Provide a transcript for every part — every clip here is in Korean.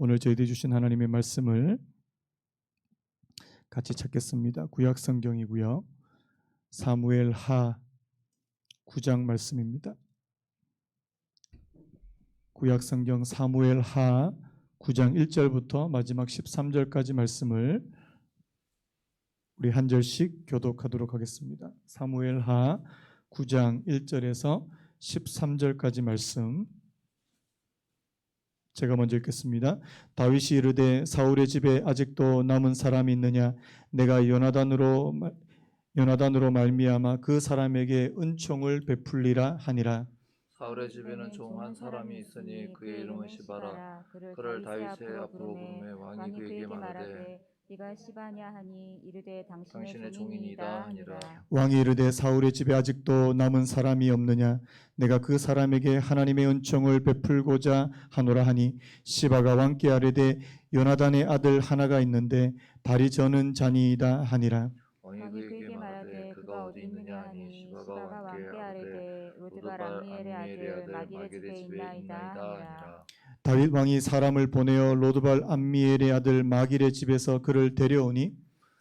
오늘 저희들이 주신 하나님의 말씀을 같이 찾겠습니다. 구약 성경이고요. 사무엘 하 9장 말씀입니다. 구약 성경 사무엘 하 9장 1절부터 마지막 13절까지 말씀을 우리 한 절씩 교독하도록 하겠습니다. 사무엘 하 9장 1절에서 13절까지 말씀 제가 먼저 읽겠습니다. 다윗이 이르되 사울의 집에 아직도 남은 사람이 있느냐? 내가 요나단으로 말미암아 그 사람에게 은총을 베풀리라 하니라. 사울의 집에는 종 한 사람이 있으니 그의 이름은 시바라. 그를 다윗의 앞으로 부르매 왕이 그에게 말하되 네가 시바냐 하니 이르되 당신의 종이니이다 하니라. 왕이 이르되 사울의 집에 아직도 남은 사람이 없느냐? 내가 그 사람에게 하나님의 은총을 베풀고자 하노라 하니 시바가 왕께 아뢰되 요나단의 아들 하나가 있는데 다리 저는 자니이다 하니라. 왕이 그에게 말하되 그가 어디 있느냐 하니 시바가 왕께 아뢰되 로드발 암미엘의 아들 마길의 집에 있나이다 하니라. 다윗 왕이 사람을 보내어 로드발 암미엘의 아들 마길의 집에서 그를 데려오니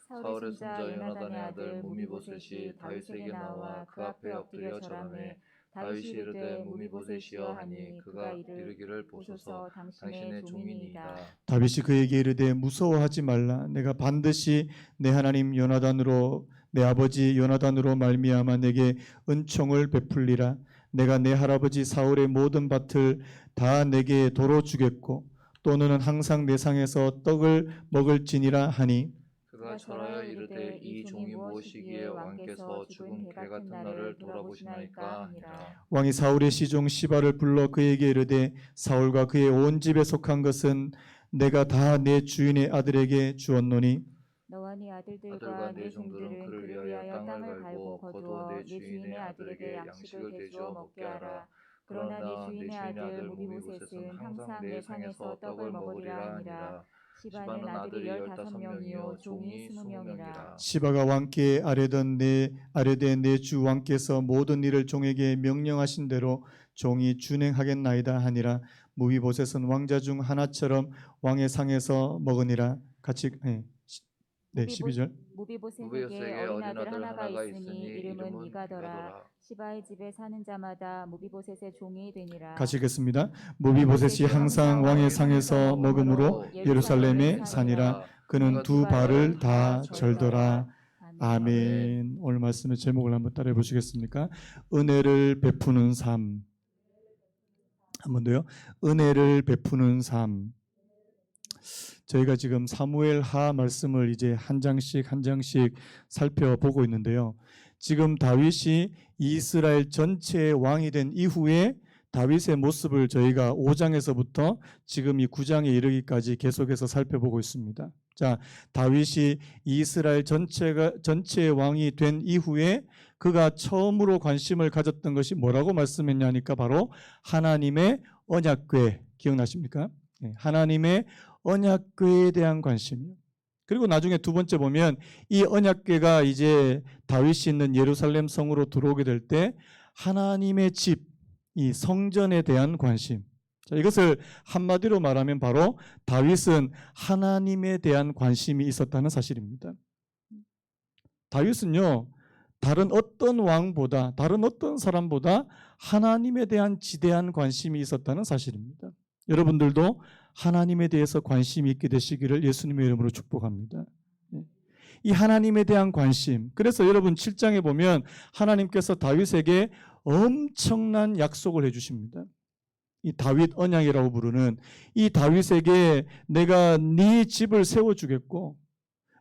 사울의 손자 요나단의 아들 무미보셋이 다윗에게 나와 그 앞에 엎드려 절하매 다윗이 이르되 무미보셋이여 하니 그가 이르기를 보소서 당신의 종이니이다. 다윗이 그에게 이르되 무서워하지 말라. 내가 반드시 내 하나님 요나단으로 내 아버지 요나단으로 말미암아 내게 은총을 베풀리라. 내가 내 할아버지 사울의 모든 밭을 다 내게 도로 주겠고 또 너는 항상 내 상에서 떡을 먹을지니라 하니 그가 절하여 이르되 이 종이 무엇이기에 왕께서 죽은 개 같은 나를 돌아보시나이까 하니라. 왕이 사울의 시종 시바를 불러 그에게 이르되 사울과 그의 온 집에 속한 것은 내가 다 내 주인의 아들에게 주었노니 너와 네 아들들과 네 종들은 그를 위하여 땅을 갈고 거두어 네 주인의 아들에게 양식을 대주어 먹게 하라. 그러나 네 주인의 아들 무비보셋은 항상 내 상에서 떡을 먹으리라 하니라. 시바는 아들이 15명이요 종이 20명이라. 시바가 왕께 아뢰되 내 주 왕께서 모든 일을 종에게 명령하신 대로 종이 준행하겠나이다 하니라. 무비보셋은 왕자 중 하나처럼 왕의 상에서 먹으니라. 같이 12절. 무비보셋에게 어린 아들 하나가 있으니 이름은 미가더라. 시바의 집에 사는 자마다 무비보셋의 종이 되니라. 같이 읽겠습니다. 무비보셋이 항상 왕의 상에서 먹음으로 예루살렘에 사니라. 그는 두 발을 다 절더라. 아멘. 오늘 말씀의 제목을 한번 따라해 보시겠습니까? 은혜를 베푸는 삶. 한 번 더요. 은혜를 베푸는 삶. 저희가 지금 사무엘 하 말씀을 이제 한 장씩 살펴보고 있는데요. 지금 다윗이 이스라엘 전체의 왕이 된 이후에 다윗의 모습을 저희가 5장에서부터 지금 이 9장에 이르기까지 계속해서 살펴보고 있습니다. 자, 다윗이 이스라엘 전체의 왕이 된 이후에 그가 처음으로 관심을 가졌던 것이 뭐라고 말씀했냐니까 바로 하나님의 언약궤 기억나십니까? 하나님의 언약궤에 대한 관심이요. 그리고 나중에 두 번째 보면 이 언약궤가 이제 다윗이 있는 예루살렘 성으로 들어오게 될 때 하나님의 집, 이 성전에 대한 관심. 자, 이것을 한마디로 말하면 바로 다윗은 하나님에 대한 관심이 있었다는 사실입니다. 다윗은요, 다른 어떤 왕보다, 다른 어떤 사람보다 하나님에 대한 지대한 관심이 있었다는 사실입니다. 여러분들도 하나님에 대해서 관심이 있게 되시기를 예수님의 이름으로 축복합니다. 이 하나님에 대한 관심. 그래서 여러분 7장에 보면 하나님께서 다윗에게 엄청난 약속을 해주십니다. 이 다윗 언약이라고 부르는 이 다윗에게 내가 네 집을 세워주겠고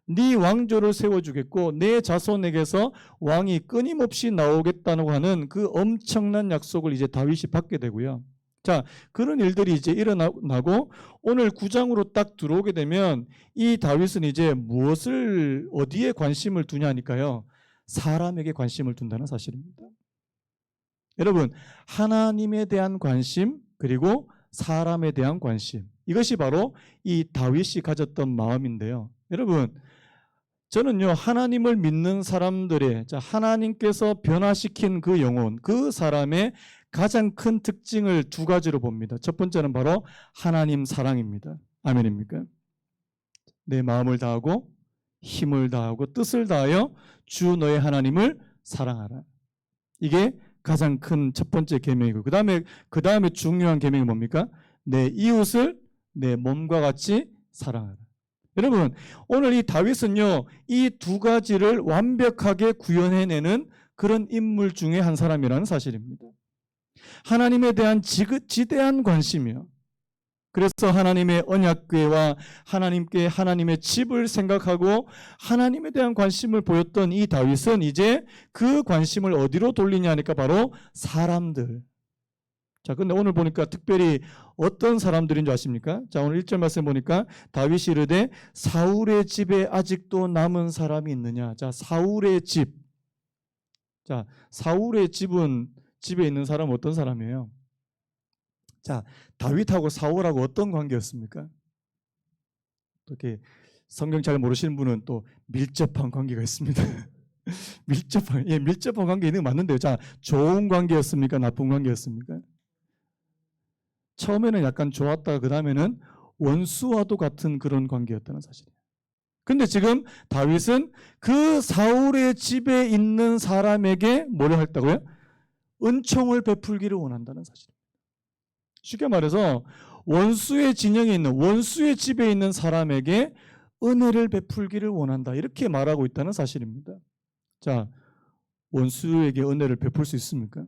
네 왕조를 세워주겠고 내 자손에게서 왕이 끊임없이 나오겠다고 하는 그 엄청난 약속을 이제 다윗이 받게 되고요. 자, 그런 일들이 이제 일어나고 오늘 9장으로 딱 들어오게 되면 이 다윗은 이제 무엇을 어디에 관심을 두냐니까요. 사람에게 관심을 둔다는 사실입니다. 여러분, 하나님에 대한 관심 그리고 사람에 대한 관심. 이것이 바로 이 다윗이 가졌던 마음인데요. 여러분, 저는요, 하나님을 믿는 사람들의 하나님께서 변화시킨 그 영혼, 그 사람의 가장 큰 특징을 두 가지로 봅니다. 첫 번째는 바로 하나님 사랑입니다. 아멘입니까? 내 마음을 다하고 힘을 다하고 뜻을 다하여 주 너의 하나님을 사랑하라. 이게 가장 큰 첫 번째 계명이고, 그 다음에 중요한 계명이 뭡니까? 내 이웃을 내 몸과 같이 사랑하라. 여러분, 오늘 이 다윗은요, 이 두 가지를 완벽하게 구현해내는 그런 인물 중에 한 사람이라는 사실입니다. 하나님에 대한 지대한 관심이요. 그래서 하나님의 언약궤와 하나님의 집을 생각하고 하나님에 대한 관심을 보였던 이 다윗은 이제 그 관심을 어디로 돌리냐 하니까 바로 사람들. 자, 근데 오늘 보니까 특별히 어떤 사람들인 줄 아십니까? 자, 오늘 1절 말씀 보니까 다윗이 이르되 사울의 집에 아직도 남은 사람이 있느냐? 자, 사울의 집. 자, 사울의 집에 있는 사람은 어떤 사람이에요? 자, 다윗하고 사울하고 어떤 관계였습니까? 이렇게 성경 잘 모르시는 분은 또 밀접한 관계가 있습니다. 밀접한 관계 있는 거 맞는데요. 자, 좋은 관계였습니까? 나쁜 관계였습니까? 처음에는 약간 좋았다가 그 다음에는 원수와도 같은 그런 관계였다는 사실이에요. 근데 지금 다윗은 그 사울의 집에 있는 사람에게 뭐를 했다고요? 은총을 베풀기를 원한다는 사실입니다. 쉽게 말해서 원수의 진영에 있는, 원수의 집에 있는 사람에게 은혜를 베풀기를 원한다, 이렇게 말하고 있다는 사실입니다. 자, 원수에게 은혜를 베풀 수 있습니까?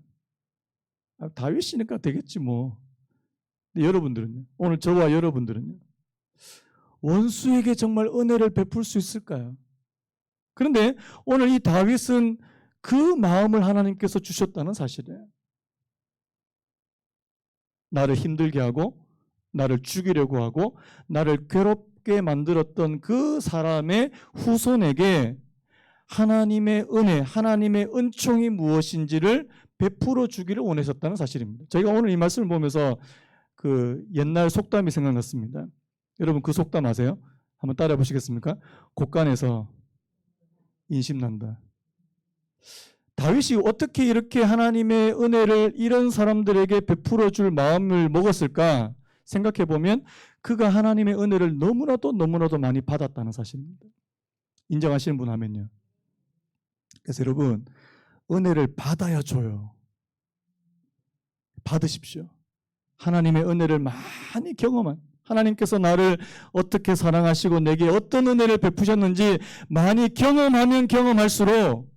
다윗이니까 되겠지 뭐. 근데 여러분들은요? 오늘 저와 여러분들은요? 원수에게 정말 은혜를 베풀 수 있을까요? 그런데 오늘 이 다윗은 그 마음을 하나님께서 주셨다는 사실이에요. 나를 힘들게 하고 나를 죽이려고 하고 나를 괴롭게 만들었던 그 사람의 후손에게 하나님의 은혜, 하나님의 은총이 무엇인지를 베풀어 주기를 원하셨다는 사실입니다. 제가 오늘 이 말씀을 보면서 그 옛날 속담이 생각났습니다. 여러분 그 속담 아세요? 한번 따라해 보시겠습니까? 곳간에서 인심난다. 다윗이 어떻게 이렇게 하나님의 은혜를 이런 사람들에게 베풀어 줄 마음을 먹었을까 생각해 보면 그가 하나님의 은혜를 너무나도 많이 받았다는 사실입니다. 인정하시는 분 하면요. 그래서 여러분 은혜를 받아야 줘요. 받으십시오. 하나님의 은혜를 많이 경험한, 하나님께서 나를 어떻게 사랑하시고 내게 어떤 은혜를 베푸셨는지 많이 경험하면 경험할수록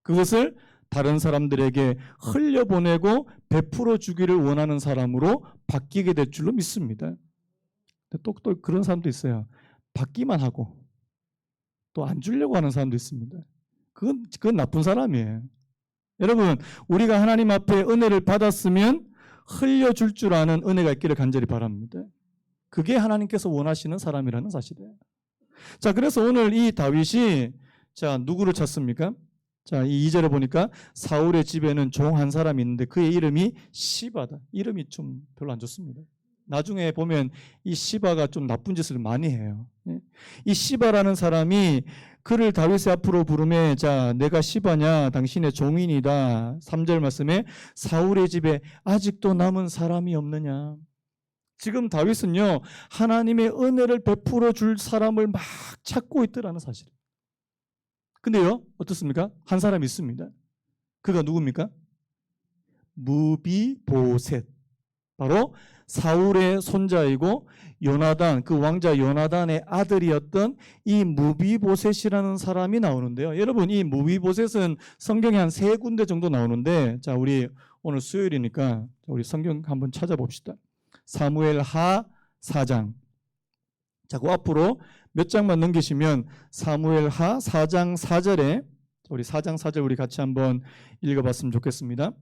그것을 다른 사람들에게 흘려보내고 베풀어 주기를 원하는 사람으로 바뀌게 될 줄로 믿습니다. 또 그런 사람도 있어요. 받기만 하고 또 안 주려고 하는 사람도 있습니다. 그건 나쁜 사람이에요. 여러분, 우리가 하나님 앞에 은혜를 받았으면 흘려줄 줄 아는 은혜가 있기를 간절히 바랍니다. 그게 하나님께서 원하시는 사람이라는 사실이에요. 자, 그래서 오늘 이 다윗이 자, 누구를 찾습니까? 자, 이 2절에 보니까 사울의 집에는 종 한 사람이 있는데 그의 이름이 시바다. 이름이 좀 별로 안 좋습니다. 나중에 보면 이 시바가 좀 나쁜 짓을 많이 해요. 이 시바라는 사람이 그를 다윗의 앞으로 부르매 자, 내가 시바냐 당신의 종인이다. 3절 말씀에 사울의 집에 아직도 남은 사람이 없느냐. 지금 다윗은요 하나님의 은혜를 베풀어 줄 사람을 막 찾고 있더라는 사실이에요. 근데요 어떻습니까? 한 사람이 있습니다. 그가 누굽니까? 무비보셋. 바로 사울의 손자이고 요나단, 그 왕자 요나단의 아들이었던 이 무비보셋이라는 사람이 나오는데요. 여러분 이 무비보셋은 성경에 한 3군데 정도 나오는데 자, 우리 오늘 수요일이니까 우리 성경 한번 찾아봅시다. 사무엘하 4장. 자, 그 앞으로 몇 장만 넘기시면 사무엘하 4장 4절에 우리 4장 4절 우리 같이 한번 읽어봤으면 좋겠습니다.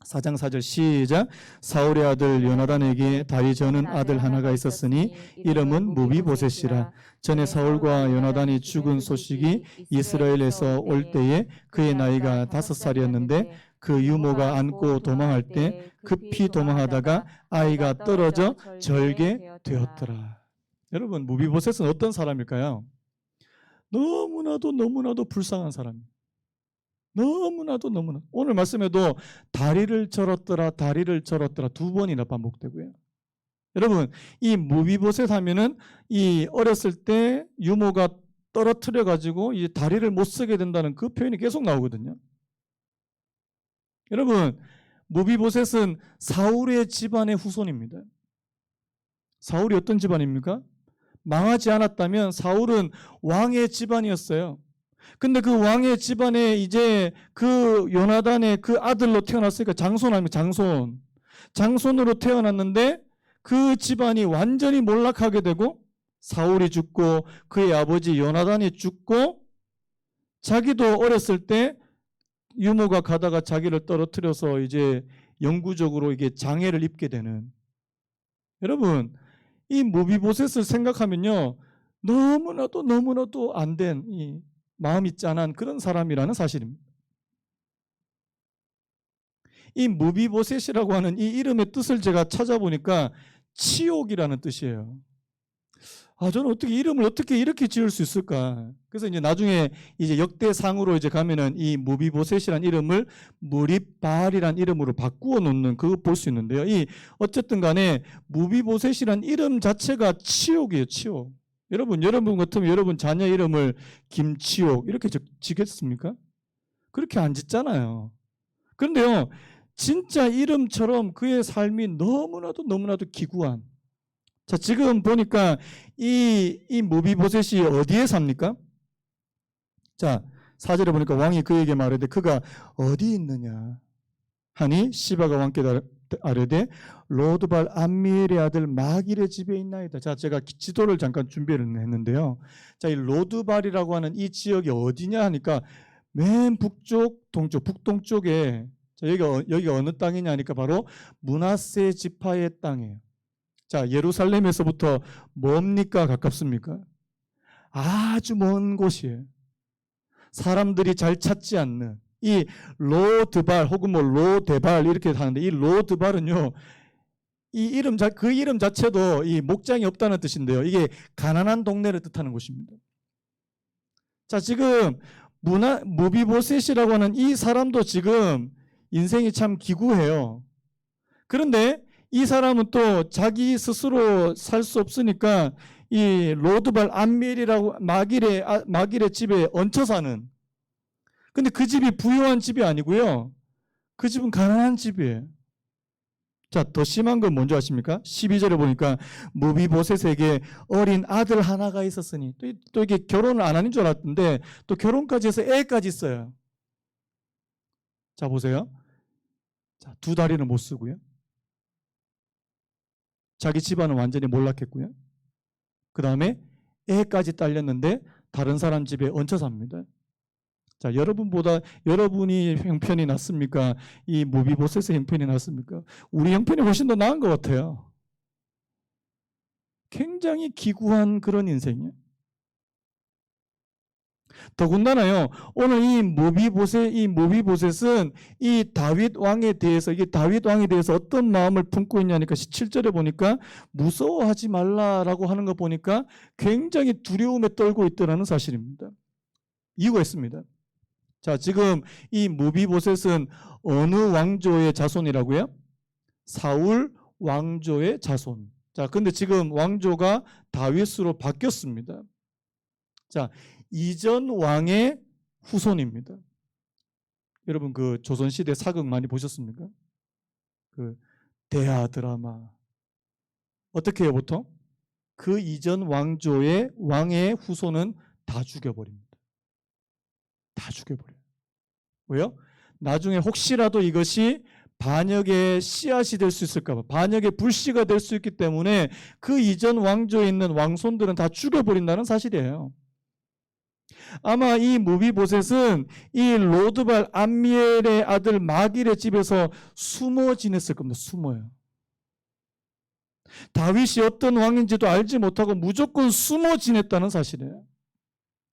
4장 4절 시작. 사울의 아들 요나단에게 다윗 저는 아들 하나가 있었으니 이름은 무비보셋이라. 전에 사울과 요나단이 죽은 소식이 이스라엘에서 올 때에 그의 나이가 5살이었는데 그 유모가 안고 도망할 때 급히 도망하다가 아이가 떨어져 절개 되었더라. 여러분 무비보셋은 어떤 사람일까요? 너무나도 불쌍한 사람입니다. 너무나도 오늘 말씀에도 다리를 절었더라 2번이나 반복되고요. 여러분, 이 무비보셋 하면은 이 어렸을 때 유모가 떨어뜨려 가지고 이 다리를 못 쓰게 된다는 그 표현이 계속 나오거든요. 여러분, 무비보셋은 사울의 집안의 후손입니다. 사울이 어떤 집안입니까? 망하지 않았다면 사울은 왕의 집안이었어요. 근데 그 왕의 집안에 이제 그 요나단의 그 아들로 태어났으니까 장손 아닙니까? 장손. 장손으로 태어났는데 그 집안이 완전히 몰락하게 되고 사울이 죽고 그의 아버지 요나단이 죽고 자기도 어렸을 때 유모가 가다가 자기를 떨어뜨려서 이제 영구적으로 이게 장애를 입게 되는. 여러분, 이 무비보셋을 생각하면요, 너무나도 안 된 이 마음이 짠한 그런 사람이라는 사실입니다. 이 무비보셋이라고 하는 이 이름의 뜻을 제가 찾아보니까 치욕이라는 뜻이에요. 저는 어떻게 이름을 어떻게 이렇게 지을 수 있을까? 그래서 이제 나중에 이제 역대상으로 이제 가면은 이 무비보셋이라는 이름을 무립바알이라는 이름으로 바꾸어 놓는 그거 볼 수 있는데요. 이 어쨌든 간에 무비보셋이라는 이름 자체가 치욕이에요, 치욕. 여러분 같으면 여러분 자녀 이름을 김치욕 이렇게 지겠습니까? 그렇게 안 짓잖아요. 그런데요, 진짜 이름처럼 그의 삶이 너무나도 기구한. 자, 지금 보니까 이 무비보셋이 어디에 삽니까? 자, 4절에 보니까 왕이 그에게 말하되 그가 어디 있느냐 하니 시바가 왕께 아뢰되 로드발 암미엘의 아들 마길의 집에 있나이다. 자, 제가 지도를 잠깐 준비를 했는데요. 자, 이 로드발이라고 하는 이 지역이 어디냐 하니까 맨 북쪽, 동쪽, 북동쪽에, 자, 여기가 어느 땅이냐 하니까 바로 므낫세 지파의 땅이에요. 자, 예루살렘에서부터 뭡니까? 가깝습니까? 아주 먼 곳이에요. 사람들이 잘 찾지 않는 이 로드발 혹은 뭐 로데발 이렇게 하는데 이 로드발은요, 그 이름 자체도 이 목장이 없다는 뜻인데요. 이게 가난한 동네를 뜻하는 곳입니다. 자, 지금 무비보셋이라고 하는 이 사람도 지금 인생이 참 기구해요. 그런데 이 사람은 또 자기 스스로 살 수 없으니까 이 로드발 암미엘이라고 마길의 집에 얹혀 사는. 근데 그 집이 부유한 집이 아니고요. 그 집은 가난한 집이에요. 자, 더 심한 건 뭔지 아십니까? 12절에 보니까 무비보셋에게 어린 아들 하나가 있었으니 또 이게 결혼을 안 하는 줄 알았는데 또 결혼까지 해서 애까지 있어요. 자, 보세요. 자, 두 다리는 못 쓰고요. 자기 집안은 완전히 몰락했고요. 그 다음에 애까지 딸렸는데 다른 사람 집에 얹혀 삽니다. 자, 여러분이 형편이 낫습니까? 이 무비보셋의 형편이 낫습니까? 우리 형편이 훨씬 더 나은 것 같아요. 굉장히 기구한 그런 인생이에요. 더군다나요, 오늘 이 무비보셋은 이 다윗 왕에 대해서 어떤 마음을 품고 있냐니까 17절에 보니까 무서워하지 말라라고 하는 거 보니까 굉장히 두려움에 떨고 있더라는 사실입니다. 이유가 있습니다. 자, 지금 이 무비보셋은 어느 왕조의 자손이라고요? 사울 왕조의 자손. 자, 근데 지금 왕조가 다윗으로 바뀌었습니다. 자, 이전 왕의 후손입니다. 여러분 그 조선시대 사극 많이 보셨습니까? 그 대하 드라마. 어떻게 해요, 보통? 그 이전 왕조의 왕의 후손은 다 죽여버립니다. 다 죽여버려요. 왜요? 나중에 혹시라도 이것이 반역의 씨앗이 될 수 있을까 봐, 반역의 불씨가 될 수 있기 때문에 그 이전 왕조에 있는 왕손들은 다 죽여버린다는 사실이에요. 아마 이 무비보셋은 이 로드발 암미엘의 아들 마길의 집에서 숨어 지냈을 겁니다. 숨어요. 다윗이 어떤 왕인지도 알지 못하고 무조건 숨어 지냈다는 사실이에요.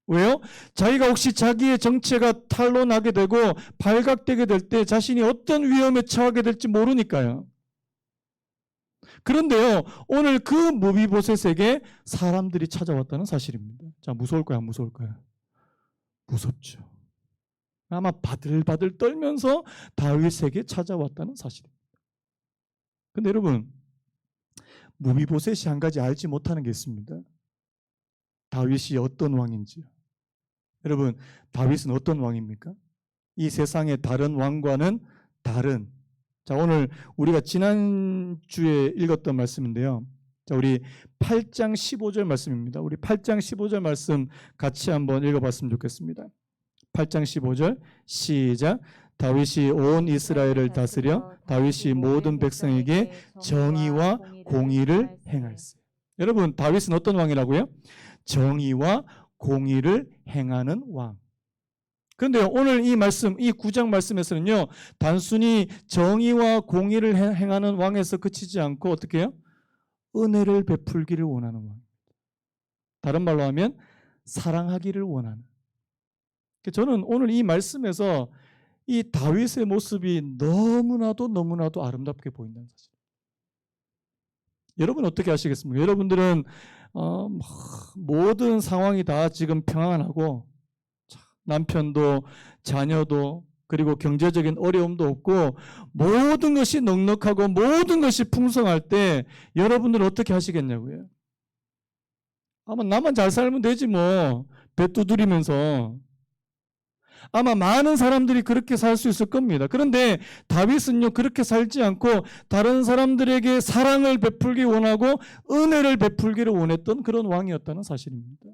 왜요? 자기가 혹시 자기의 정체가 탄로나게 되고 발각되게 될 때 자신이 어떤 위험에 처하게 될지 모르니까요. 그런데요, 오늘 그 무비보셋에게 사람들이 찾아왔다는 사실입니다. 자, 무서울까요? 안 무서울까요? 무섭죠. 아마 바들바들 떨면서 다윗에게 찾아왔다는 사실입니다. 근데 여러분, 무비보셋이 한 가지 알지 못하는 게 있습니다. 다윗이 어떤 왕인지요. 여러분, 다윗은 어떤 왕입니까? 이 세상의 다른 왕과는 다른. 자, 오늘 우리가 지난주에 읽었던 말씀인데요. 자, 우리 8장 15절 말씀입니다. 우리 8장 15절 말씀 같이 한번 읽어봤으면 좋겠습니다. 8장 15절 시작. 다윗이 온 이스라엘을 다스려 다윗이 모든 백성에게 정의와 공의를 행하였어요. 여러분, 다윗은 어떤 왕이라고요? 정의와 공의를 행하는 왕. 그런데 오늘 이 말씀, 이 9장 말씀에서는요, 단순히 정의와 공의를 행하는 왕에서 그치지 않고 어떻게 해요? 은혜를 베풀기를 원하는 왕. 다른 말로 하면 사랑하기를 원하는. 저는 오늘 이 말씀에서 이 다윗의 모습이 너무나도 아름답게 보인다는 사실. 여러분 어떻게 하시겠습니까? 여러분들은 모든 상황이 다 지금 평안하고 남편도 자녀도 그리고 경제적인 어려움도 없고 모든 것이 넉넉하고 모든 것이 풍성할 때 여러분들은 어떻게 하시겠냐고요? 아마 나만 잘 살면 되지 뭐, 배 두드리면서. 아마 많은 사람들이 그렇게 살 수 있을 겁니다. 그런데 다윗은요, 그렇게 살지 않고 다른 사람들에게 사랑을 베풀기 원하고 은혜를 베풀기를 원했던 그런 왕이었다는 사실입니다.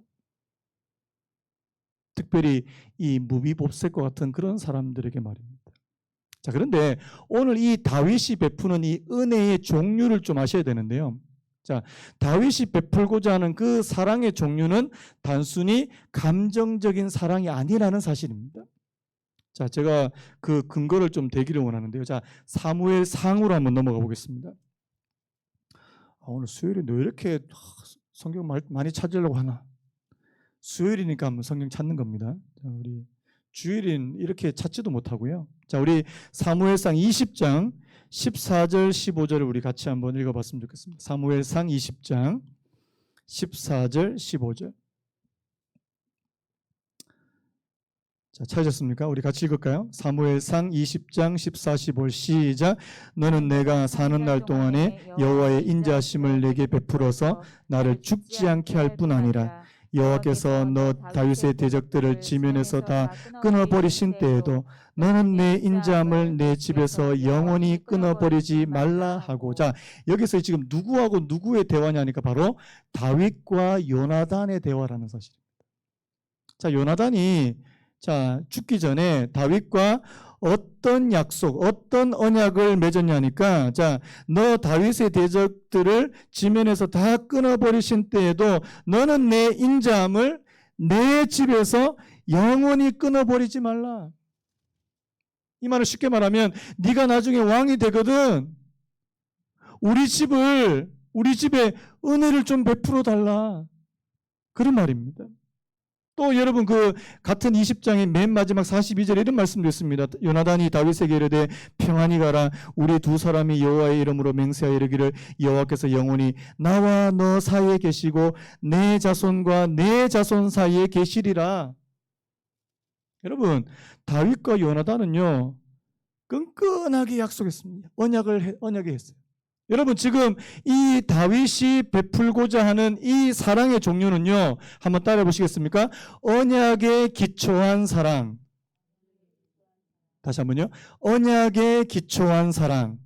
특별히 이 무비보셋과 같은 그런 사람들에게 말입니다. 자, 그런데 오늘 이 다윗이 베푸는 이 은혜의 종류를 좀 아셔야 되는데요. 자, 다윗이 베풀고자 하는 그 사랑의 종류는 단순히 감정적인 사랑이 아니라는 사실입니다. 자, 제가 그 근거를 좀 대기를 원하는데요. 자, 사무엘상으로 한번 넘어가 보겠습니다. 오늘 수요일에 왜 이렇게 성경 많이 찾으려고 하나? 수요일이니까 한번 성경 찾는 겁니다. 자, 우리 주일인 이렇게 찾지도 못하고요. 자, 우리 사무엘상 20장 14절 15절을 우리 같이 한번 읽어봤으면 좋겠습니다. 사무엘상 20장 14절 15절. 자, 찾으셨습니까? 우리 같이 읽을까요? 사무엘상 20장 14, 15 시작. 너는 내가 사는 날 동안에 여호와의 인자하심을 내게 베풀어서 나를 죽지 않게 할 뿐 아니라 여호와께서 너 다윗의 대적들을 지면에서 다 끊어버리신 때에도 너는 내 인자함을 내 집에서 영원히 끊어버리지 말라 하고. 자, 여기서 지금 누구하고 누구의 대화냐니까 바로 다윗과 요나단의 대화라는 사실입니다. 자, 요나단이 죽기 전에 다윗과 어떤 약속, 어떤 언약을 맺었냐니까, 너 다윗의 대적들을 지면에서 다 끊어버리신 때에도 너는 내 인자함을 내 집에서 영원히 끊어버리지 말라. 이 말을 쉽게 말하면 네가 나중에 왕이 되거든. 우리 집에 은혜를 좀 베풀어 달라. 그런 말입니다. 또 여러분 그 같은 20장의 맨 마지막 42절에 이런 말씀도 있습니다. 요나단이 다윗에게 이르되 평안히 가라. 우리 두 사람이 여호와의 이름으로 맹세하여 이르기를 여호와께서 영원히 나와 너 사이에 계시고 내 자손과 내 자손 사이에 계시리라. 여러분, 다윗과 요나단은요 끈끈하게 약속했습니다. 언약을 했어요. 여러분, 지금 이 다윗이 베풀고자 하는 이 사랑의 종류는요, 한번 따라해 보시겠습니까? 언약에 기초한 사랑. 다시 한번요. 언약에 기초한 사랑.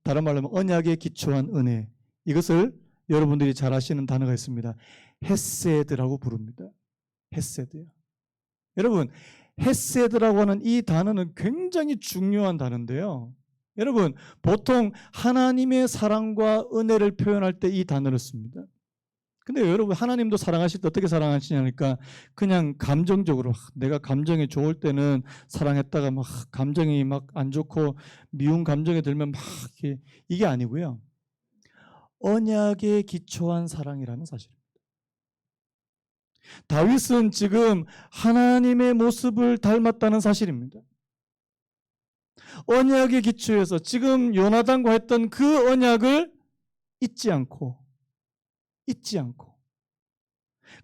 다른 말로 하면 언약에 기초한 은혜. 이것을 여러분들이 잘 아시는 단어가 있습니다. 헤세드라고 부릅니다. 헤세드요. 여러분, 헤세드라고 하는 이 단어는 굉장히 중요한 단어인데요. 여러분, 보통 하나님의 사랑과 은혜를 표현할 때 이 단어를 씁니다. 근데 여러분, 하나님도 사랑하실 때 어떻게 사랑하시냐니까 그냥 감정적으로 내가 감정이 좋을 때는 사랑했다가 막 감정이 막 안 좋고 미운 감정이 들면 막 이게 아니고요. 언약에 기초한 사랑이라는 사실입니다. 다윗은 지금 하나님의 모습을 닮았다는 사실입니다. 언약의 기초에서 지금 요나단과 했던 그 언약을 잊지 않고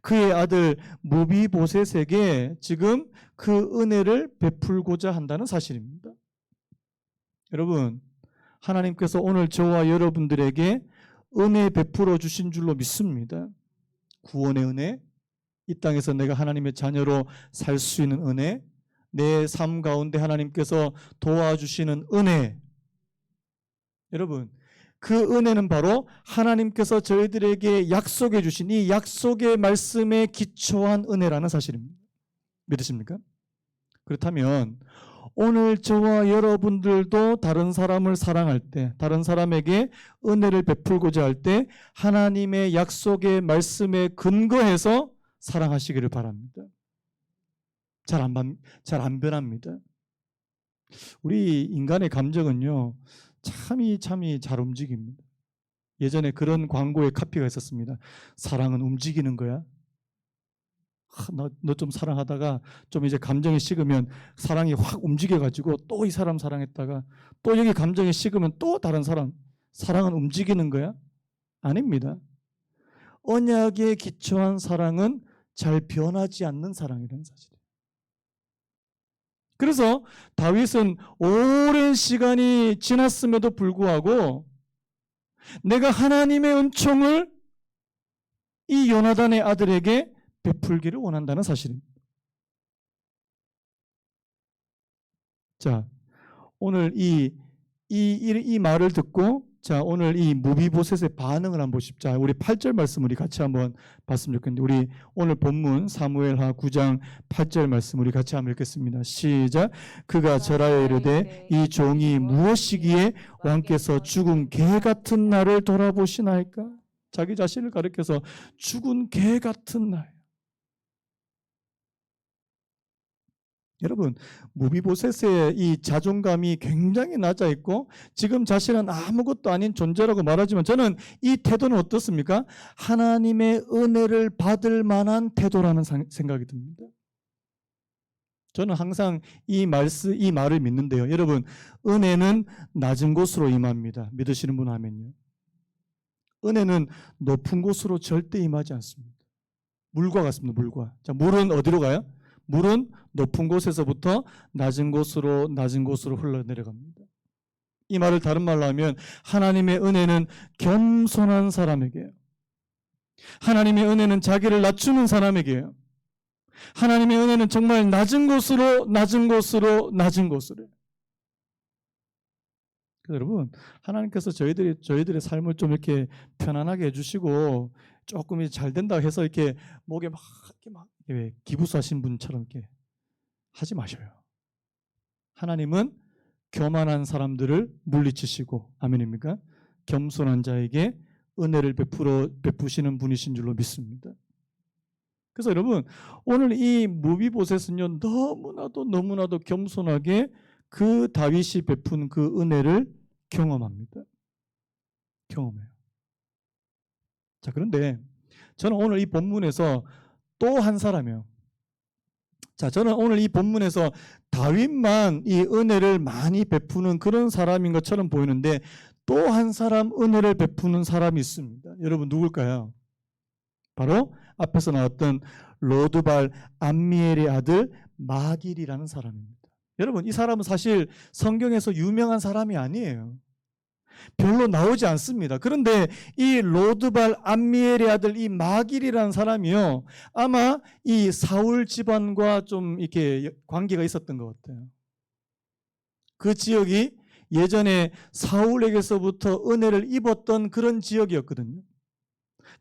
그의 아들 무비보셋에게 지금 그 은혜를 베풀고자 한다는 사실입니다. 여러분, 하나님께서 오늘 저와 여러분들에게 은혜 베풀어 주신 줄로 믿습니다. 구원의 은혜, 이 땅에서 내가 하나님의 자녀로 살 수 있는 은혜, 내 삶 가운데 하나님께서 도와주시는 은혜. 여러분, 그 은혜는 바로 하나님께서 저희들에게 약속해 주신 이 약속의 말씀에 기초한 은혜라는 사실입니다. 믿으십니까? 그렇다면 오늘 저와 여러분들도 다른 사람을 사랑할 때, 다른 사람에게 은혜를 베풀고자 할 때 하나님의 약속의 말씀에 근거해서 사랑하시기를 바랍니다. 잘 안 변합니다. 우리 인간의 감정은요, 참이 잘 움직입니다. 예전에 그런 광고의 카피가 있었습니다. 사랑은 움직이는 거야. 너 좀 사랑하다가 좀 이제 감정이 식으면 사랑이 확 움직여가지고 또 이 사람 사랑했다가 또 여기 감정이 식으면 또 다른 사람. 사랑은 움직이는 거야? 아닙니다. 언약에 기초한 사랑은 잘 변하지 않는 사랑이라는 사실이에요. 그래서 다윗은 오랜 시간이 지났음에도 불구하고 내가 하나님의 은총을 이 요나단의 아들에게 베풀기를 원한다는 사실입니다. 자, 오늘 이 말을 듣고 자, 오늘 이 무비보셋의 반응을 한번 보십시오. 자, 우리 8절 말씀 우리 같이 한번 봤으면 좋겠는데 우리 오늘 본문 사무엘하 9장 8절 말씀 우리 같이 한번 읽겠습니다. 시작. 그가 절하여 이르되 이 종이 무엇이기에 왕께서 죽은 개 같은 나를 돌아보시나이까? 자기 자신을 가리켜서 죽은 개 같은 날. 여러분, 무비보셋의 이 자존감이 굉장히 낮아 있고 지금 자신은 아무것도 아닌 존재라고 말하지만 저는 이 태도는 어떻습니까? 하나님의 은혜를 받을 만한 태도라는 생각이 듭니다. 저는 항상 이 말을 믿는데요. 여러분, 은혜는 낮은 곳으로 임합니다. 믿으시는 분 아멘요. 은혜는 높은 곳으로 절대 임하지 않습니다. 물과 같습니다. 물과. 자, 물은 어디로 가요? 물은 높은 곳에서부터 낮은 곳으로 흘러내려갑니다. 이 말을 다른 말로 하면 하나님의 은혜는 겸손한 사람에게요. 하나님의 은혜는 자기를 낮추는 사람에게요. 하나님의 은혜는 정말 낮은 곳으로. 여러분, 하나님께서 저희들의 삶을 좀 이렇게 편안하게 해주시고 조금 잘 된다 해서 이렇게 목에 막 기부사신 분처럼 이렇게 하지 마셔요. 하나님은 교만한 사람들을 물리치시고, 아멘입니까? 겸손한 자에게 은혜를 베푸시는 분이신 줄로 믿습니다. 그래서 여러분, 오늘 이 무비보셋은요, 너무나도 겸손하게 그 다윗이 베푼 그 은혜를 경험합니다. 경험해요. 자, 그런데 저는 오늘 이 본문에서 또 한 사람이에요. 자, 저는 오늘 이 본문에서 다윗만 이 은혜를 많이 베푸는 그런 사람인 것처럼 보이는데 또 한 사람 은혜를 베푸는 사람이 있습니다. 여러분 누굴까요? 바로 앞에서 나왔던 로드발 암미엘의 아들 마길이라는 사람입니다. 여러분, 이 사람은 사실 성경에서 유명한 사람이 아니에요. 별로 나오지 않습니다. 그런데 이 로드발 암미엘의 아들 이 마길이라는 사람이요, 아마 이 사울 집안과 좀 이렇게 관계가 있었던 것 같아요. 그 지역이 예전에 사울에게서부터 은혜를 입었던 그런 지역이었거든요.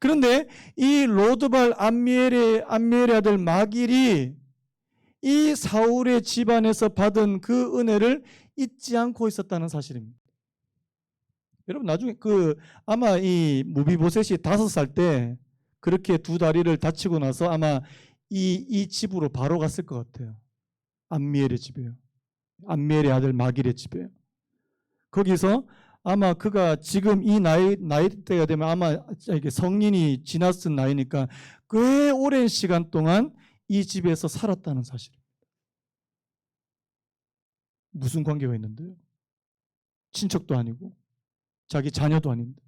그런데 이 로드발 암미엘의 아들 마길이 이 사울의 집안에서 받은 그 은혜를 잊지 않고 있었다는 사실입니다. 여러분, 나중에 아마 이 무비보셋이 5살 때 그렇게 두 다리를 다치고 나서 아마 이 집으로 바로 갔을 것 같아요. 암미엘의 집이에요. 암미엘의 아들 마길의 집이에요. 거기서 아마 그가 지금 이 나이대가 되면 아마 이게 성인이 지났은 나이니까 꽤 오랜 시간 동안 이 집에서 살았다는 사실입니다. 무슨 관계가 있는데요? 친척도 아니고 자기 자녀도 아닌데.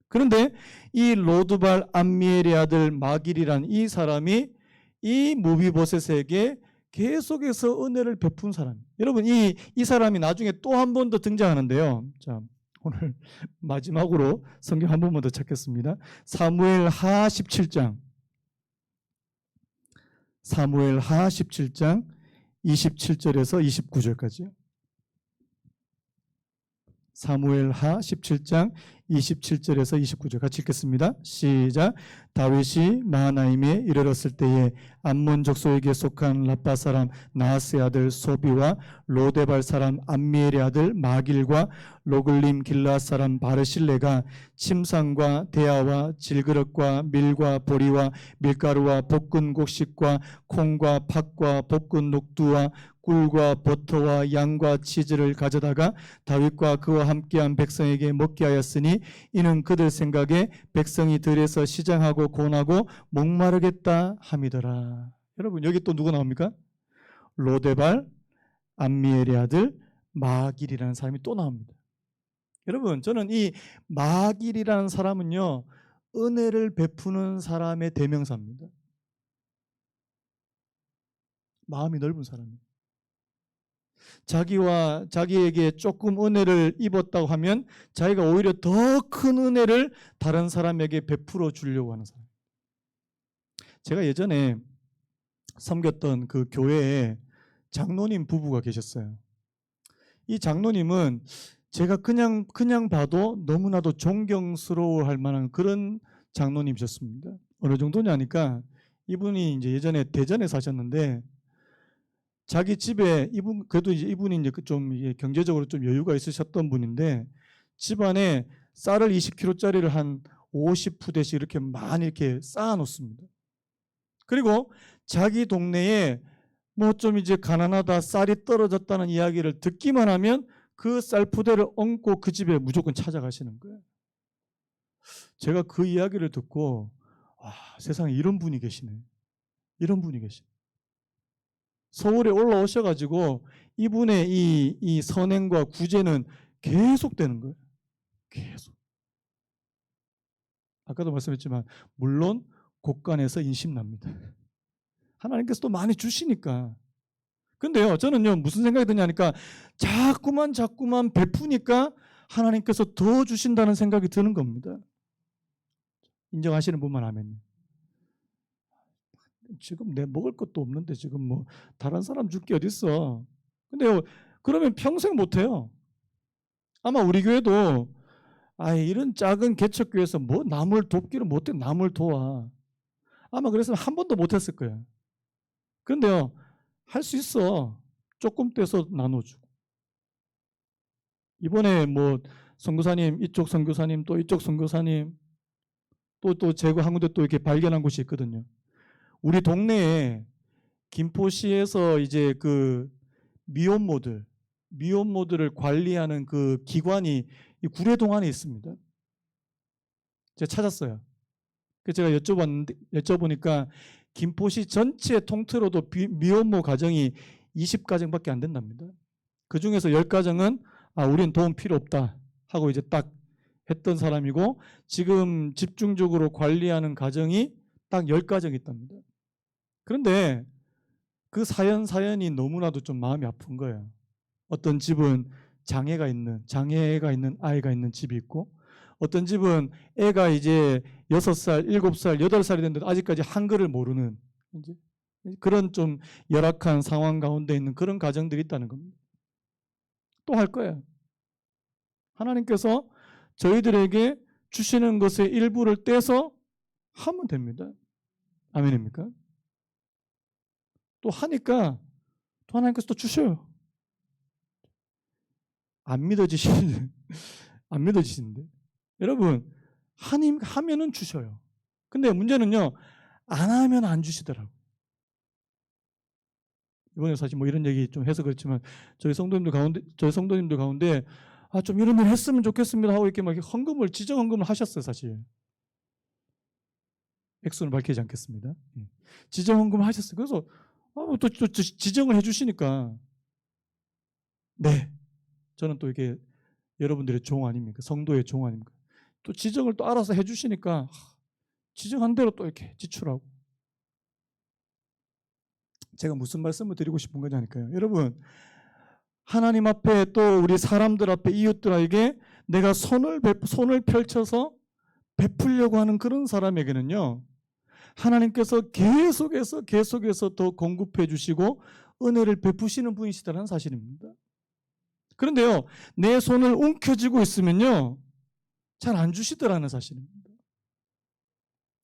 그런데 이 로드발 암미엘의 아들 마길이란 이 사람이 이 무비보셋에게 계속해서 은혜를 베푼 사람. 여러분, 이 사람이 나중에 또 한 번 더 등장하는데요. 자, 오늘 마지막으로 성경 한 번만 더 찾겠습니다. 사무엘하 17장 27절에서 29절까지요. 사무엘하 17장 27절에서 29절 같이 읽겠습니다. 시작. 다윗이 마하나임에 이르렀을 때에 암몬 족속에게 속한 라빠 사람 나하스의 아들 소비와 로데발 사람 암미엘의 아들 마길과 로글림 길라앗 사람 바르실레가 침상과 대야와 질그릇과 밀과 보리와 밀가루와 볶은 곡식과 콩과 팥과 볶은 녹두와 꿀과 버터와 양과 치즈를 가져다가 다윗과 그와 함께한 백성에게 먹게 하였으니 이는 그들 생각에 백성이 들에서 시장하고 고나고 목마르겠다 함이더라. 여러분 여기 또 누구 나옵니까? 로데발 암미엘의 아들 마길이라는 사람이 또 나옵니다. 여러분 저는 이 마길이라는 사람은요 은혜를 베푸는 사람의 대명사입니다. 마음이 넓은 사람입니다. 자기에게 조금 은혜를 입었다고 하면 자기가 오히려 더 큰 은혜를 다른 사람에게 베풀어 주려고 하는 사람. 제가 예전에 섬겼던 그 교회에 장로님 부부가 계셨어요. 이 장로님은 제가 그냥 봐도 너무나도 존경스러워할 만한 그런 장로님이셨습니다. 어느 정도냐니까 이분이 이제 예전에 대전에 사셨는데 자기 집에 그래도 이제 이분이 이제 좀 경제적으로 좀 여유가 있으셨던 분인데 집안에 쌀을 20kg짜리를 한 50푸대씩 이렇게 많이 이렇게 쌓아 놓습니다. 그리고 자기 동네에 뭐 좀 이제 가난하다 쌀이 떨어졌다는 이야기를 듣기만 하면 그 쌀푸대를 얹고 그 집에 무조건 찾아가시는 거예요. 제가 그 이야기를 듣고 세상에 이런 분이 계시네. 이런 분이 계시네. 서울에 올라오셔가지고 이분의 이 선행과 구제는 계속되는 거예요. 계속. 아까도 말씀했지만 물론 곳간에서 인심납니다. 하나님께서 또 많이 주시니까. 근데요 저는요 무슨 생각이 드냐니까 자꾸만 베푸니까 하나님께서 더 주신다는 생각이 드는 겁니다. 인정하시는 분만 하면요. 지금 내 먹을 것도 없는데 지금 뭐 다른 사람 줄 게 어딨어. 근데요 그러면 평생 못해요. 아마 우리 교회도 이런 작은 개척교회에서 뭐 남을 돕기를 못해. 남을 도와. 아마 그래서 한 번도 못했을 거예요. 그런데요 할 수 있어. 조금 떼서 나눠주고. 이번에 뭐 선교사님 이쪽 선교사님 또 이쪽 선교사님 또 제가 한 군데 또 이렇게 발견한 곳이 있거든요. 우리 동네에 김포시에서 이제 그 미혼모들을 관리하는 그 기관이 이 구례동 안에 있습니다. 제가 찾았어요. 그래서 제가 여쭤보니까 김포시 전체 통틀어도 미혼모 가정이 20가정밖에 안 된답니다. 그 중에서 10가정은 우리는 도움 필요 없다 하고 이제 딱 했던 사람이고 지금 집중적으로 관리하는 가정이 딱 10가정 있답니다. 그런데 그 사연이 너무나도 좀 마음이 아픈 거예요. 어떤 집은 장애가 있는 아이가 있는 집이 있고 어떤 집은 애가 이제 6살, 7살, 8살이 됐는데 아직까지 한글을 모르는 이제 그런 좀 열악한 상황 가운데 있는 그런 가정들이 있다는 겁니다. 또 할 거예요. 하나님께서 저희들에게 주시는 것의 일부를 떼서 하면 됩니다. 아멘입니까? 또 하니까 또 하나님께서 또 주셔요. 안 믿어지시는데 여러분 하면은 주셔요. 근데 문제는요 안 하면 안 주시더라고. 이번에 사실 뭐 이런 얘기 좀 해서 그렇지만 저희 성도님들 가운데 좀 이런 일 했으면 좋겠습니다 하고 이렇게 막 지정 헌금을 하셨어요. 사실 액수는 밝히지 않겠습니다. 지정 헌금을 하셨어요. 그래서 또 지정을 해주시니까 네 저는 또 이게 여러분들의 종 아닙니까? 성도의 종 아닙니까? 또 지정을 또 알아서 해주시니까 지정한 대로 또 이렇게 지출하고. 제가 무슨 말씀을 드리고 싶은 거냐니까요. 여러분 하나님 앞에 또 우리 사람들 앞에 이웃들에게 내가 손을 펼쳐서 베풀려고 하는 그런 사람에게는요, 하나님께서 계속해서 더 공급해 주시고 은혜를 베푸시는 분이시다는 사실입니다. 그런데요, 내 손을 움켜쥐고 있으면요, 잘 안 주시더라는 사실입니다.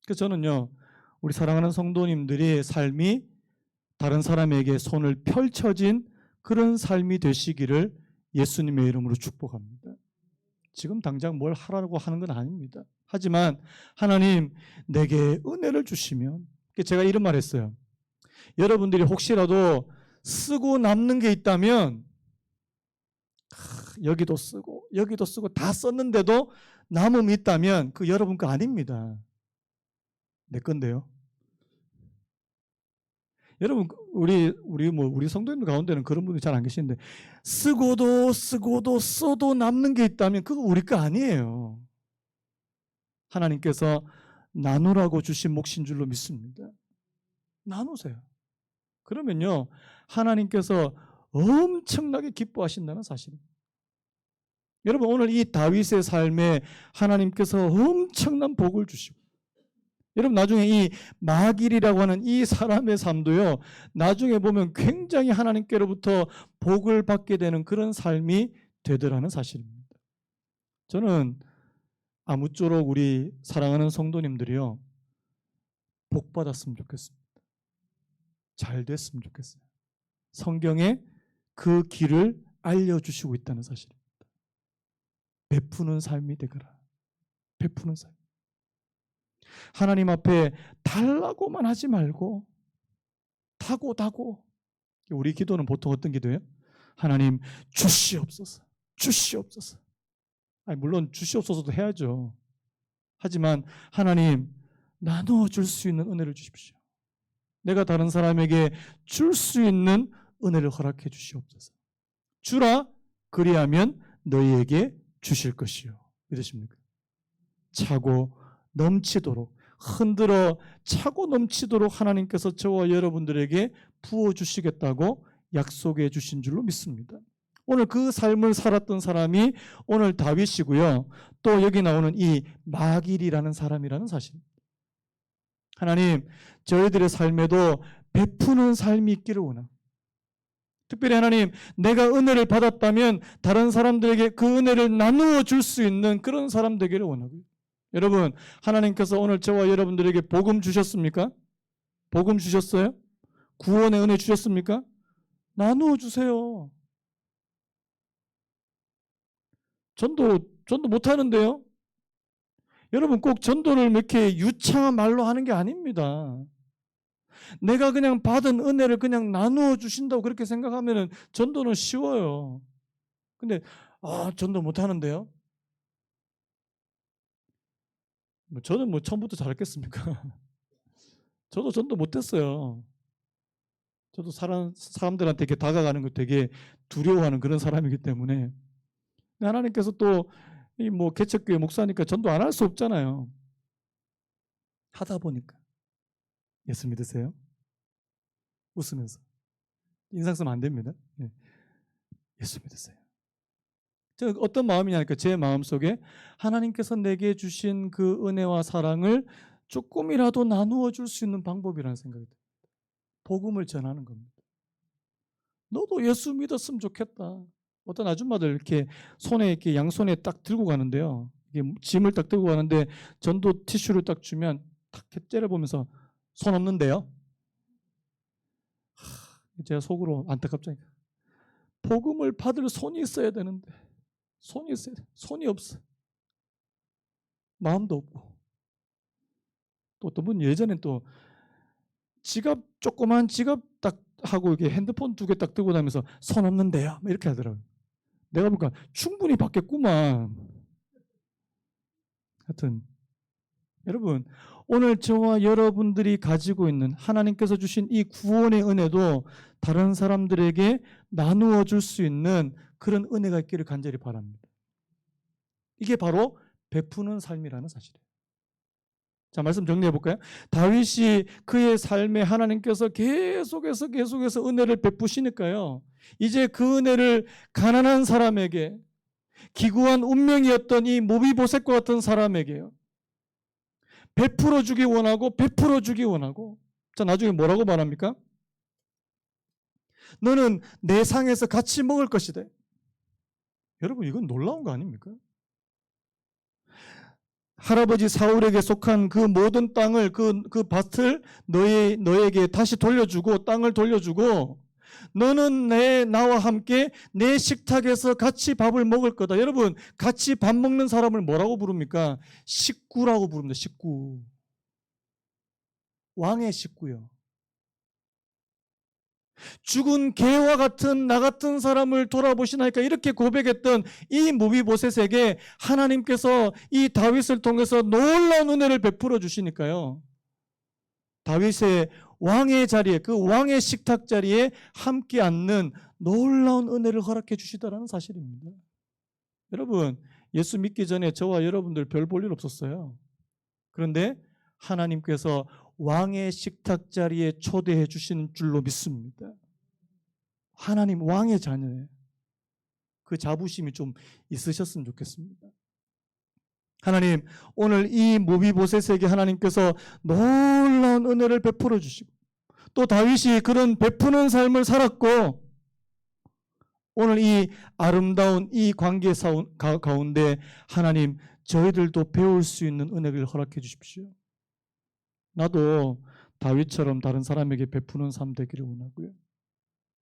그래서 저는요, 우리 사랑하는 성도님들의 삶이 다른 사람에게 손을 펼쳐진 그런 삶이 되시기를 예수님의 이름으로 축복합니다. 지금 당장 뭘 하라고 하는 건 아닙니다. 하지만 하나님 내게 은혜를 주시면, 제가 이런 말 했어요. 여러분들이 혹시라도 쓰고 남는 게 있다면, 여기도 쓰고 다 썼는데도 남음이 있다면 그 여러분 거 아닙니다. 내 건데요. 여러분, 우리 성도님들 가운데는 그런 분들이 잘 안 계시는데, 쓰고도 써도 남는 게 있다면 그거 우리 거 아니에요. 하나님께서 나누라고 주신 몫인 줄로 믿습니다. 나누세요. 그러면요, 하나님께서 엄청나게 기뻐하신다는 사실입니다. 여러분, 오늘 이 다윗의 삶에 하나님께서 엄청난 복을 주시고, 여러분 나중에 이 마길이라고 하는 이 사람의 삶도요, 나중에 보면 굉장히 하나님께로부터 복을 받게 되는 그런 삶이 되더라는 사실입니다. 저는 아무쪼록 우리 사랑하는 성도님들이요, 복 받았으면 좋겠습니다. 잘 됐으면 좋겠어요. 성경에 그 길을 알려주시고 있다는 사실입니다. 베푸는 삶이 되거라. 베푸는 삶. 하나님 앞에 달라고만 하지 말고 다고. 우리 기도는 보통 어떤 기도예요? 하나님 주시옵소서. 아니, 물론 주시옵소서도 해야죠. 하지만 하나님 나누어 줄 수 있는 은혜를 주십시오. 내가 다른 사람에게 줄 수 있는 은혜를 허락해 주시옵소서. 주라 그리하면 너희에게 주실 것이요. 믿으십니까? 차고 넘치도록, 흔들어 차고 넘치도록 하나님께서 저와 여러분들에게 부어주시겠다고 약속해 주신 줄로 믿습니다. 오늘 그 삶을 살았던 사람이 오늘 다윗이고요, 또 여기 나오는 이 마길이라는 사람이라는 사실입니다. 하나님, 저희들의 삶에도 베푸는 삶이 있기를 원합니다. 특별히 하나님, 내가 은혜를 받았다면 다른 사람들에게 그 은혜를 나누어 줄 수 있는 그런 사람 되기를 원하고요. 여러분, 하나님께서 오늘 저와 여러분들에게 복음 주셨습니까? 복음 주셨어요? 구원의 은혜 주셨습니까? 나누어 주세요. 전도 못하는데요? 여러분, 꼭 전도를 이렇게 유창한 말로 하는 게 아닙니다. 내가 그냥 받은 은혜를 그냥 나누어 주신다고 그렇게 생각하면 전도는 쉬워요. 근데 전도 못하는데요? 저는 처음부터 잘했겠습니까? 저도 전도 못했어요. 저도 사람들한테 이렇게 다가가는 거 되게 두려워하는 그런 사람이기 때문에. 하나님께서 또 개척교회 목사니까 전도 안 할 수 없잖아요. 하다 보니까. 예수 믿으세요? 웃으면서. 인상 쓰면 안 됩니다. 예수 믿으세요. 저 어떤 마음이냐니까, 제 마음속에 하나님께서 내게 주신 그 은혜와 사랑을 조금이라도 나누어 줄 수 있는 방법이라는 생각이 듭니다. 복음을 전하는 겁니다. 너도 예수 믿었으면 좋겠다. 어떤 아줌마들 이렇게 손에 이렇게 양손에 딱 들고 가는데요. 이게 짐을 딱 들고 가는데 전도 티슈를 딱 주면 탁 째려보면서 손 없는데요. 제가 속으로 안타깝잖아요. 복음을 받을 손이 있어야 되는데 손이 없어. 마음도 없고. 또 어떤 분 예전엔 또 조그만 지갑 딱 하고 이렇게 핸드폰 2개 딱 들고 다니면서 손 없는데요. 이렇게 하더라고요. 내가 보니까 충분히 받겠구만. 하여튼 여러분, 오늘 저와 여러분들이 가지고 있는 하나님께서 주신 이 구원의 은혜도 다른 사람들에게 나누어 줄 수 있는 그런 은혜가 있기를 간절히 바랍니다. 이게 바로 베푸는 삶이라는 사실이에요. 자, 말씀 정리해 볼까요? 다윗이 그의 삶에 하나님께서 계속해서 은혜를 베푸시니까요, 이제 그 은혜를 가난한 사람에게, 기구한 운명이었던 이 모비보셋과 같은 사람에게요. 베풀어 주기 원하고 베풀어 주기 원하고. 자, 나중에 뭐라고 말합니까? 너는 내 상에서 같이 먹을 것이다. 여러분, 이건 놀라운 거 아닙니까? 할아버지 사울에게 속한 그 모든 땅을, 그 밭을 너에게 다시 돌려주고, 땅을 돌려주고, 너는 나와 함께 내 식탁에서 같이 밥을 먹을 거다. 여러분, 같이 밥 먹는 사람을 뭐라고 부릅니까? 식구라고 부릅니다. 식구. 왕의 식구요. 죽은 개와 같은 나 같은 사람을 돌아보시나이까, 이렇게 고백했던 이 모비보셋에게 하나님께서 이 다윗을 통해서 놀라운 은혜를 베풀어 주시니까요. 다윗의 왕의 자리에, 그 왕의 식탁 자리에 함께 앉는 놀라운 은혜를 허락해 주시다라는 사실입니다. 여러분, 예수 믿기 전에 저와 여러분들 별 볼 일 없었어요. 그런데 하나님께서 왕의 식탁 자리에 초대해 주시는 줄로 믿습니다. 하나님 왕의 자녀예요. 그 자부심이 좀 있으셨으면 좋겠습니다. 하나님, 오늘 이 모비보셋에게 하나님께서 놀라운 은혜를 베풀어 주시고, 또 다윗이 그런 베푸는 삶을 살았고, 오늘 이 아름다운 이 관계 가운데 하나님, 저희들도 배울 수 있는 은혜를 허락해 주십시오. 나도 다윗처럼 다른 사람에게 베푸는 삶 되기를 원하고요.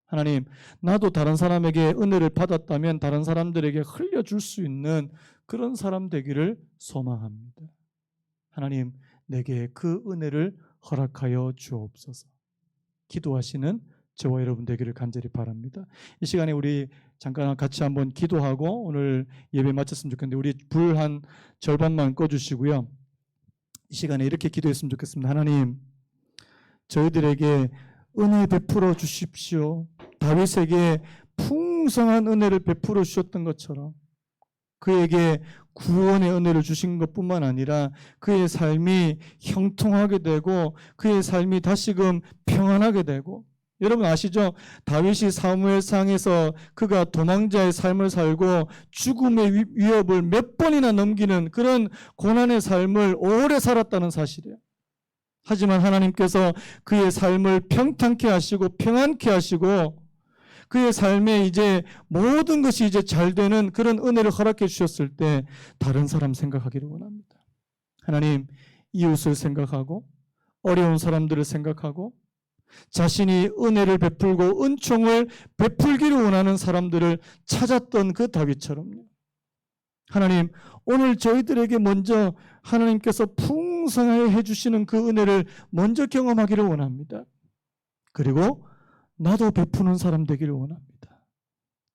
하나님, 나도 다른 사람에게 은혜를 받았다면 다른 사람들에게 흘려줄 수 있는 그런 사람 되기를 소망합니다. 하나님, 내게 그 은혜를 허락하여 주옵소서. 기도하시는 저와 여러분 되기를 간절히 바랍니다. 이 시간에 우리 잠깐 같이 한번 기도하고 오늘 예배 마쳤으면 좋겠는데, 우리 불 한 절반만 꺼주시고요. 이 시간에 이렇게 기도했으면 좋겠습니다. 하나님, 저희들에게 은혜 베풀어 주십시오. 다윗에게 풍성한 은혜를 베풀어 주셨던 것처럼 그에게 구원의 은혜를 주신 것뿐만 아니라 그의 삶이 형통하게 되고 그의 삶이 다시금 평안하게 되고, 여러분 아시죠? 다윗이 사무엘상에서 그가 도망자의 삶을 살고 죽음의 위협을 몇 번이나 넘기는 그런 고난의 삶을 오래 살았다는 사실이에요. 하지만 하나님께서 그의 삶을 평탄케 하시고 평안케 하시고 그의 삶에 이제 모든 것이 이제 잘 되는 그런 은혜를 허락해 주셨을 때 다른 사람 생각하기를 원합니다. 하나님, 이웃을 생각하고 어려운 사람들을 생각하고 자신이 은혜를 베풀고 은총을 베풀기를 원하는 사람들을 찾았던 그 다윗처럼요. 하나님, 오늘 저희들에게 먼저 하나님께서 풍성하게 해주시는 그 은혜를 먼저 경험하기를 원합니다. 그리고 나도 베푸는 사람 되기를 원합니다.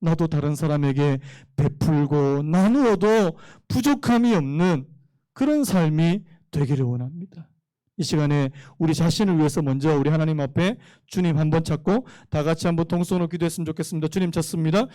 나도 다른 사람에게 베풀고 나누어도 부족함이 없는 그런 삶이 되기를 원합니다. 이 시간에 우리 자신을 위해서 먼저 우리 하나님 앞에 주님 한번 찾고 다 같이 한번 동성으로 기도했으면 좋겠습니다. 주님 찾습니다.